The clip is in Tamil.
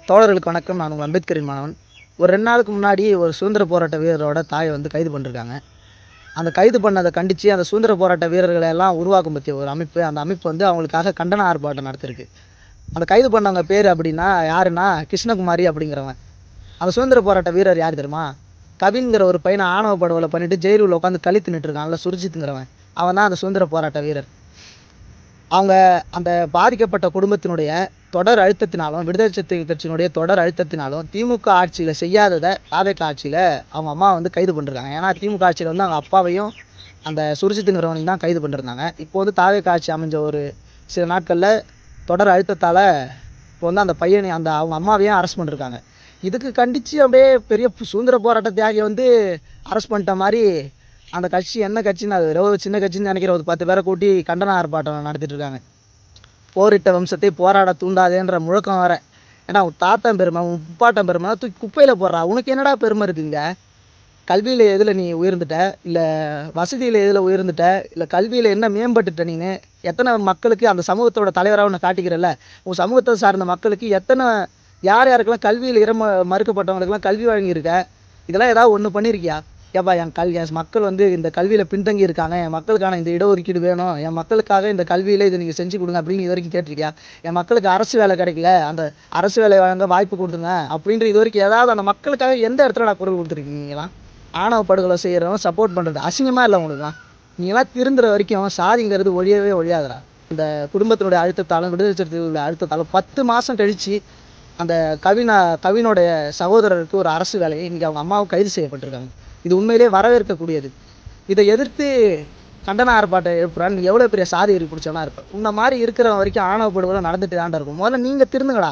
தோழர்களுக்கு வணக்கம். நான் உங்கள் அம்பேத்கரின் மாணவன். ஒரு 2 நாளுக்கு முன்னாடி ஒரு சுதந்திர போராட்ட வீரரோட தாயை வந்து கைது பண்ணிருக்காங்க. அந்த கைது பண்ணதை கண்டித்து அந்த சுதந்திர போராட்ட வீரர்களை எல்லாம் உருவாக்கும் பற்றிய ஒரு அமைப்பு, அந்த அமைப்பு வந்து அவங்களுக்காக கண்டன ஆர்ப்பாட்டம் நடத்திருக்கு. அந்த கைது பண்ணவங்க பேர் அப்படின்னா யாருன்னா கிருஷ்ணகுமாரி அப்படிங்கிறவன். அந்த சுதந்திர போராட்ட வீரர் யார் தெரியுமா? கவின்கிற ஒரு பையனை ஆணவ படுகொலை பண்ணிட்டு ஜெயிலுள்ள உட்காந்து களி தின்னுட்டு இருக்கான்ல, சுர்ஜித்துங்கிறவன். அவன் தான் அந்த சுதந்திர போராட்ட வீரர். அவங்க அந்த பாதிக்கப்பட்ட குடும்பத்தினுடைய தொடர் அழுத்தத்தினாலும், விடுதலை சிறுத்தைகள் கட்சியினுடைய தொடர் அழுத்தத்தினாலும், திமுக ஆட்சியில் செய்யாததை தாவேக்கா ஆட்சியில் அவங்க அம்மா வந்து கைது பண்ணிருக்காங்க. ஏன்னா திமுக ஆட்சியில் வந்து அவங்க அப்பாவையும் அந்த சுர்ஜித்துங்கிறவனையும் தான் கைது பண்ணிருந்தாங்க. இப்போ வந்து தாவேக்கா ஆட்சி அமைஞ்ச ஒரு சில நாட்களில் தொடர் அழுத்தத்தால் இப்போ வந்து அந்த பையனை அவங்க அம்மாவையும் அரெஸ்ட் பண்ணிருக்காங்க. இதுக்கு கண்டித்து அப்படியே பெரிய சுதந்திர போராட்ட தியாகியை வந்து அரெஸ்ட் பண்ணிட்ட மாதிரி அந்த கட்சி என்ன கட்சின்னு அது ஏதோ சின்ன கட்சின்னு நினைக்கிற ஒரு 10 பேரை கூட்டி கண்டன ஆர்ப்பாட்டம் நடத்திட்டு இருக்காங்க. போரிட்ட வம்சத்தை போராட தூண்டாதேன்ற முழக்கம் வேற. ஏன்னா உன் தாத்தன் பெருமை, உன் முப்பாட்டன் பெருமை தூக்கி குப்பையில் போடுறா. உனக்கு என்னடா பெருமை இருக்குங்க? கல்வியில் எதில் நீ உயர்ந்துட்ட, இல்லை வசதியில் எதில் உயர்ந்துட்ட, இல்லை கல்வியில் என்ன மேம்பட்டுட்ட? நீனு எத்தனை மக்களுக்கு அந்த சமூகத்தோட தலைவராக உன்னை காட்டிக்கிறல்ல, உன் சமூகத்தை சார்ந்த மக்களுக்கு யார் யாருக்கெல்லாம் கல்வியில் மறுக்கப்பட்டவங்களுக்கெல்லாம் கல்வி வழங்கியிருக்க? இதெல்லாம் ஏதாவது ஒன்று பண்ணியிருக்கியா? ஏப்பா என் மக்கள் வந்து இந்த கல்வியில் பின்தங்கி இருக்காங்க, என் மக்களுக்கான இந்த இடஒதுக்கீடு வேணும், என் மக்களுக்காக இந்த கல்வியில் இதை நீங்கள் செஞ்சு கொடுங்க அப்படின்னு இது வரைக்கும் கேட்டிருக்கியா? என் மக்களுக்கு அரசு வேலை கிடைக்கல, அந்த அரசு வேலை வழங்க வாய்ப்பு கொடுத்துங்க அப்படின்ற இது வரைக்கும் ஏதாவது அந்த மக்களுக்காக எந்த இடத்துல நான் குரல் கொடுத்துருக்கீங்களாம்? ஆணவ படுகொலை செய்கிறவன் சப்போர்ட் பண்ணுறது அசிங்கமாக இல்லை உங்களுக்குலாம்? நீங்களாம் திருந்துற வரைக்கும் சாதிங்கிறது ஒழியவே ஒழியாதுடா. இந்த குடும்பத்தினுடைய அழுத்தத்தாலும், விடுதலை சிறுத்தைகளுடைய அழுத்தத்தாலும் 10 மாதம் கழித்து அந்த கவினோடைய சகோதரருக்கு ஒரு அரசு வேலையை இன்றைக்கி அவங்க அம்மாவும் கைது செய்யப்பட்டிருக்காங்க. இது உண்மையிலே வரவேற்கக்கூடியது. இதை எதிர்த்து கண்டன ஆர்ப்பாட்டம் எழுப்புறான்னு நீ எவ்வளோ பெரிய சாதி பிடிச்சவனா இருப்ப. இந்த மாதிரி இருக்கிற வரைக்கும் ஆணவ படுகொலை நடந்துட்டு தான்டா இருக்கும். முதல்ல நீங்கள் திருந்துங்கடா.